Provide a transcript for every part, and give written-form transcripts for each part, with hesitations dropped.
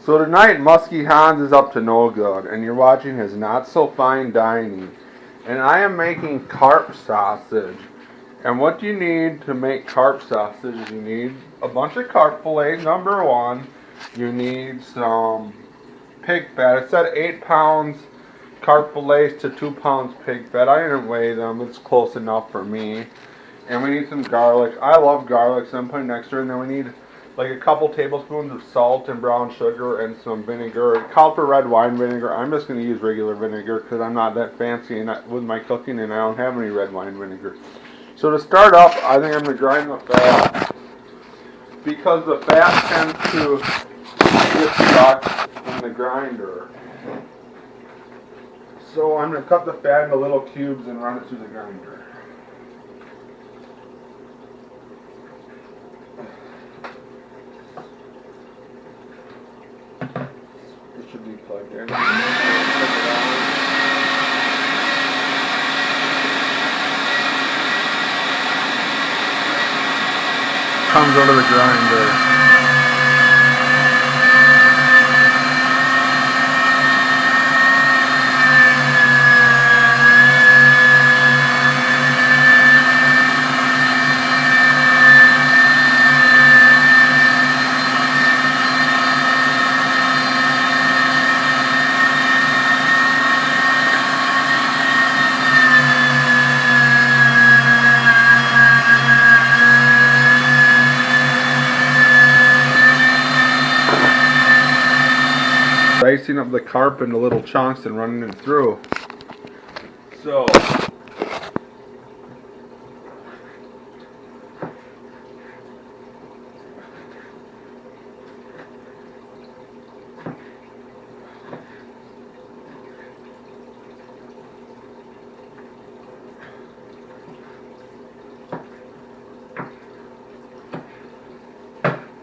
So tonight, Muskie Hans is up to no good, and you're watching his Not So Fine Dining. And I am making carp sausage. And what you need to make carp sausage is you need a bunch of carp fillets, number one. You need some pig fat. It said 8 pounds carp fillets to 2 pounds pig fat. I didn't weigh them. It's close enough for me. And we need some garlic. I love garlic, so I'm putting extra. And then we need like a couple tablespoons of salt and brown sugar and some vinegar. It called for red wine vinegar. I'm just going to use regular vinegar because I'm not that fancy with my cooking and I don't have any red wine vinegar. So to start up, I think I'm going to grind the fat because the fat tends to get stuck in the grinder. So I'm going to cut the fat into little cubes and run it through the grinder. It should be plugged in. Comes out of the grinder. Dicing up the carp into little chunks and running it through. So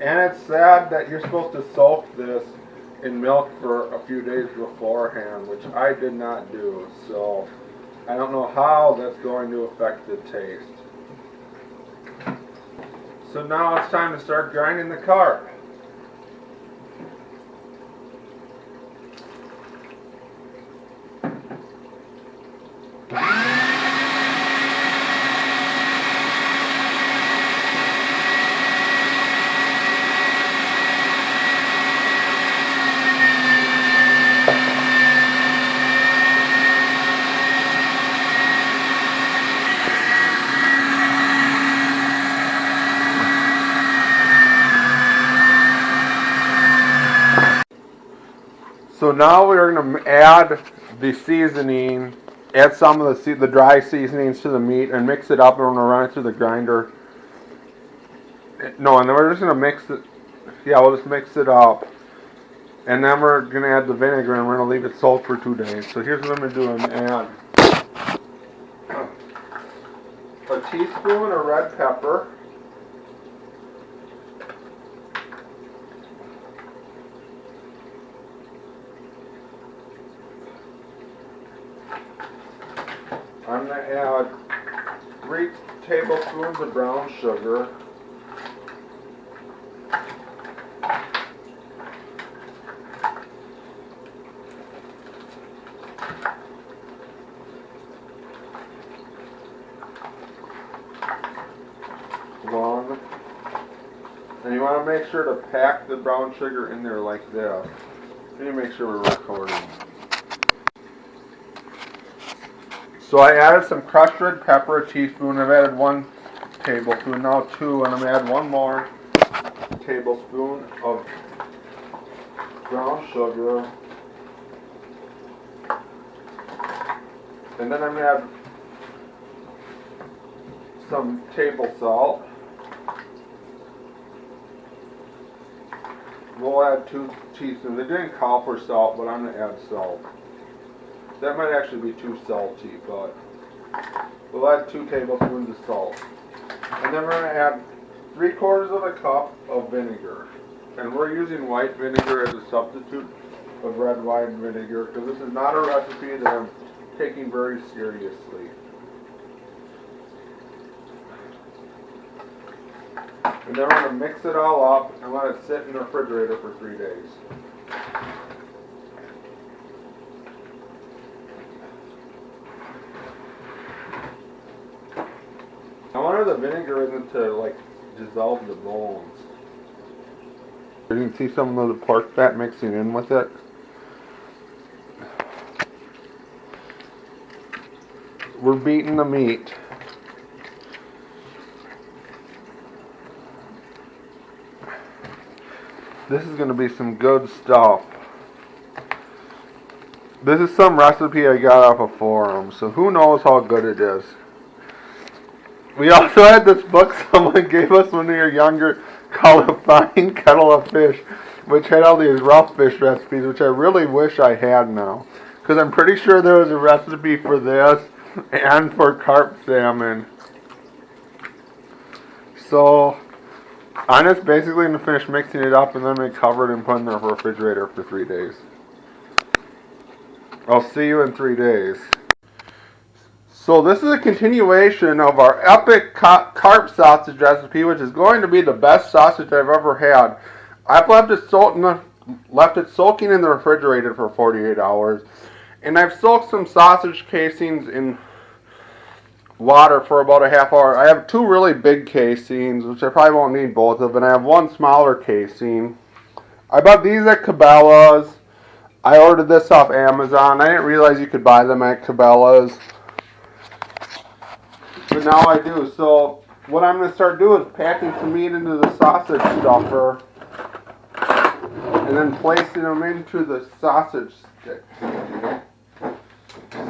and it's sad that you're supposed to soak this in milk for a few days beforehand, which I did not do, so I don't know how that's going to affect the taste. So now it's time to start grinding the carp. So now we're going to add the seasoning, add some of the dry seasonings to the meat and mix it up, and we're going to run it through the grinder. No, and then we're just going to mix it. Yeah, we'll just mix it up. And then we're going to add the vinegar and we're going to leave it soak for 2 days. So here's what I'm going to do. I'm going to add a teaspoon of red pepper. I'm going to add 3 tablespoons of brown sugar. One. And you want to make sure to pack the brown sugar in there like this. Let me make sure we're recording. So I added some crushed red pepper, a teaspoon. I've added 1 tablespoon, now 2, and I'm going to add 1 more tablespoon of brown sugar. And then I'm going to add some table salt. We'll add 2 teaspoons. It didn't call for salt, but I'm going to add salt. That might actually be too salty, but we'll add 2 tablespoons of salt. And then we're going to add 3/4 of a cup of vinegar. And we're using white vinegar as a substitute of red wine vinegar because this is not a recipe that I'm taking very seriously. And then we're going to mix it all up and let it sit in the refrigerator for 3 days. I wonder if the vinegar isn't to like dissolve the bones. You can see some of the pork fat mixing in with it. We're beating the meat. This is going to be some good stuff. This is some recipe I got off a forum, so who knows how good it is. We also had this book someone gave us when we were younger called A Fine Kettle of Fish, which had all these rough fish recipes, which I really wish I had now. Because I'm pretty sure there was a recipe for this and for carp salmon. So, I'm just basically going to finish mixing it up and then we cover it and put it in the refrigerator for 3 days. I'll see you in 3 days. So this is a continuation of our epic carp sausage recipe, which is going to be the best sausage I've ever had. I've left it soaking in the refrigerator for 48 hours. And I've soaked some sausage casings in water for about a half hour. I have 2 really big casings, which I probably won't need both of, and I have 1 smaller casing. I bought these at Cabela's. I ordered this off Amazon. I didn't realize you could buy them at Cabela's, but now I do. So what I'm going to start doing is packing some meat into the sausage stuffer and then placing them into the sausage stick.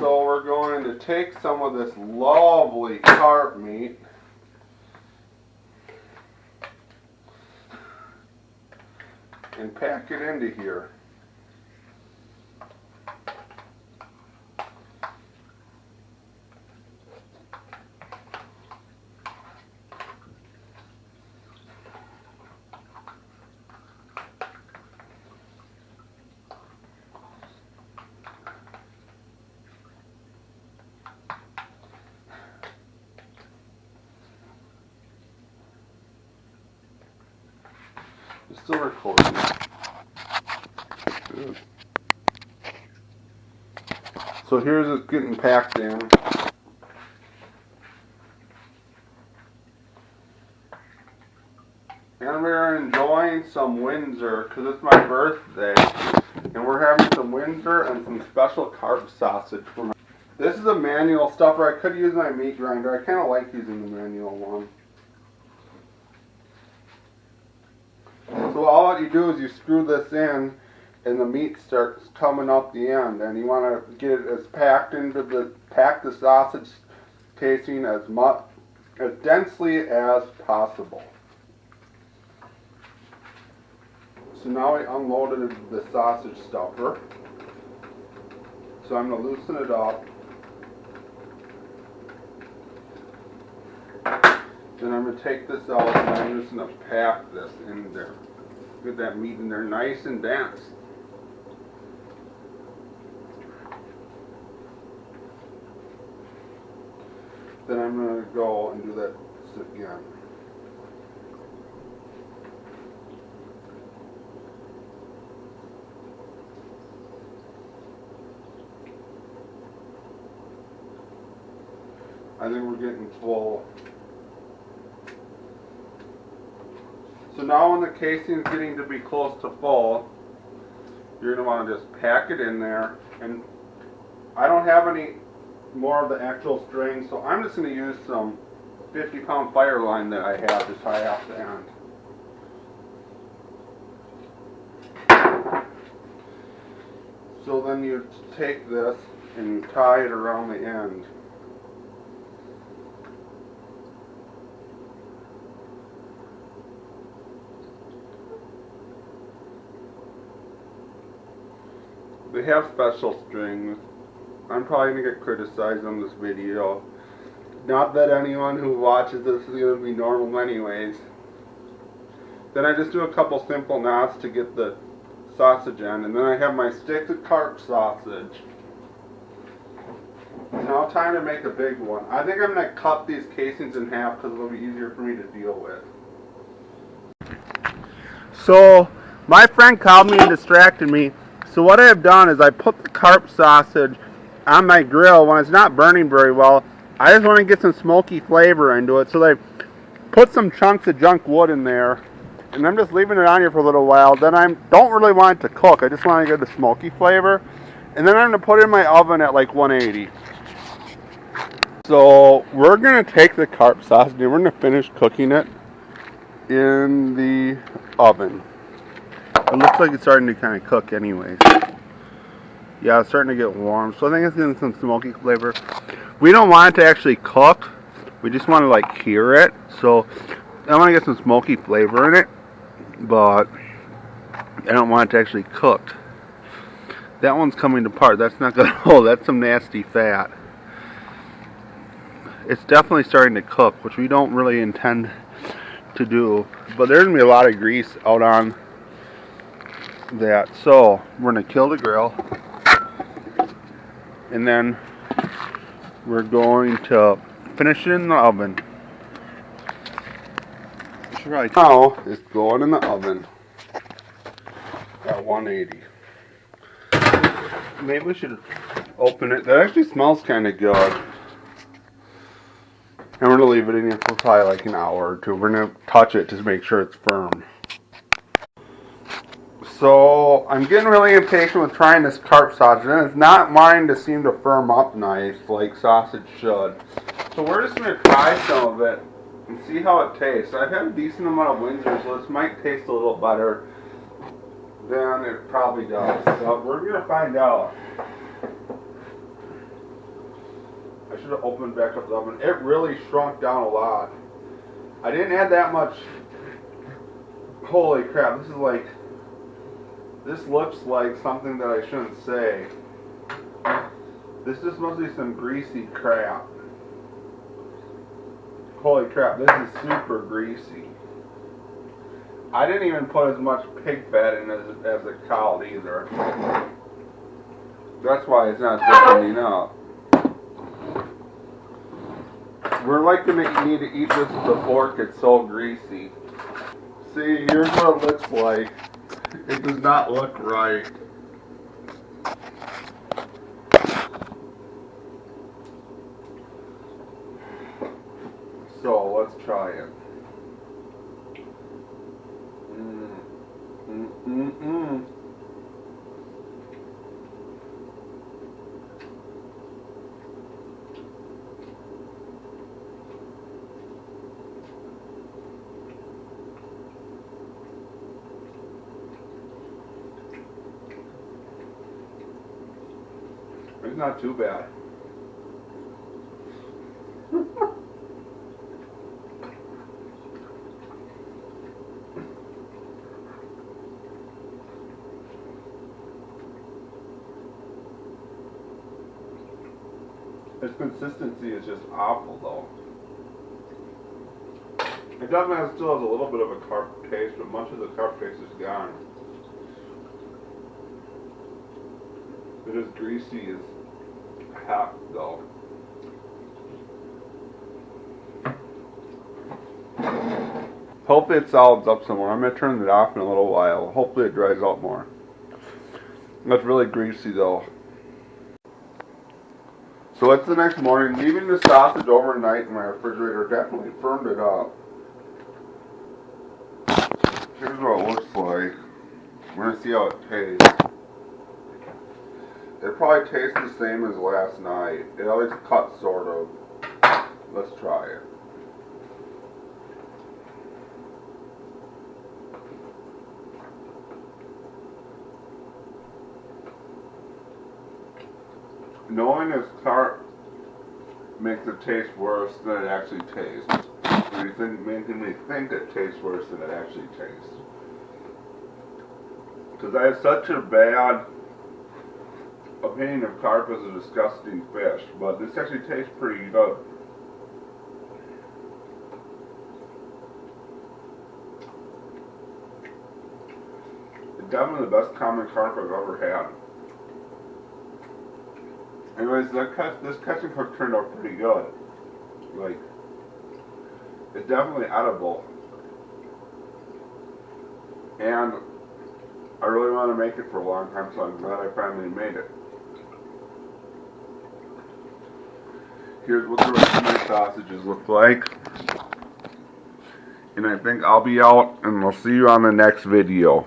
So we're going to take some of this lovely carp meat and pack it into here. It's still recording. Good. So here's it getting packed in. And we're enjoying some Windsor because it's my birthday. And we're having some Windsor and some special carp sausage for my... This is a manual stuffer. I could use my meat grinder. I kind of like using the manual one. So all you do is you screw this in and the meat starts coming up the end, and you want to get it as pack the sausage casing as densely as possible. So now I unloaded the sausage stuffer. So I'm going to loosen it up. Then I'm going to take this out and I'm just going to pack this in there. Get that meat in there nice and dense. Then I'm going to go and do that again. I think we're getting full. So now when the casing is getting to be close to full, you're going to want to just pack it in there. And I don't have any more of the actual string, so I'm just going to use some 50-pound fire line that I have to tie off the end. So then you take this and tie it around the end. They have special strings. I'm probably going to get criticized on this video. Not that anyone who watches this is going to be normal anyways. Then I just do a couple simple knots to get the sausage in, and then I have my stick of carp sausage. Now time to make a big one. I think I'm going to cut these casings in half because it'll be easier for me to deal with. So my friend called me and distracted me. So what I have done is I put the carp sausage on my grill when it's not burning very well. I just want to get some smoky flavor into it. So I put some chunks of junk wood in there, and I'm just leaving it on here for a little while. Then I don't really want it to cook. I just want to get the smoky flavor. And then I'm going to put it in my oven at like 180. So we're going to take the carp sausage and we're going to finish cooking it in the oven. It looks like it's starting to kind of cook anyways. Yeah, it's starting to get warm. So I think it's getting some smoky flavor. We don't want it to actually cook. We just want to like hear it. So I want to get some smoky flavor in it. But I don't want it to actually cook. That one's coming apart. That's not going to hold. That's some nasty fat. It's definitely starting to cook, which we don't really intend to do. But there's going to be a lot of grease out on that. So we're going to kill the grill. And then we're going to finish it in the oven. Right now, it's going in the oven at 180. Maybe we should open it. That actually smells kind of good. And we're going to leave it in here for probably like an hour or two. We're going to touch it to make sure it's firm. So, I'm getting really impatient with trying this carp sausage. And it's not wanting to seem to firm up nice like sausage should. So we're just going to try some of it and see how it tastes. I've had a decent amount of Windsor, so this might taste a little better than it probably does. So we're going to find out. I should have opened back up the oven. It really shrunk down a lot. I didn't add that much. Holy crap, this is like, this looks like something that I shouldn't say. This just must be some greasy crap. Holy crap, this is super greasy. I didn't even put as much pig fat in as a cow either. That's why it's not thickening up. We're like going to need to eat this with a fork, it's so greasy. See, here's what it looks like. It does not look right. So, let's try it. It's not too bad. Its consistency is just awful though. It definitely still has a little bit of a carp taste, but much of the carp taste is gone. It is greasy as heck though. Hopefully it solids up some more. I'm going to turn it off in a little while. Hopefully it dries out more. That's really greasy though. So it's the next morning. Leaving the sausage overnight in my refrigerator definitely firmed it up. Here's what it looks like. We're going to see how it tastes. It probably tastes the same as last night. It always cuts sort of. Let's try it. Knowing this carp makes it taste worse than it actually tastes. Making me think it tastes worse than it actually tastes. Because I have such a bad opinion of carp as a disgusting fish, but this actually tastes pretty good. It's definitely the best common carp I've ever had. Anyways, this catch and cook turned out pretty good. Like, it's definitely edible. And I really want to make it for a long time, so I'm glad I finally made it. Here's what the rest of my sausages look like. And I think I'll be out, and we'll see you on the next video.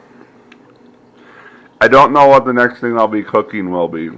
I don't know what the next thing I'll be cooking will be.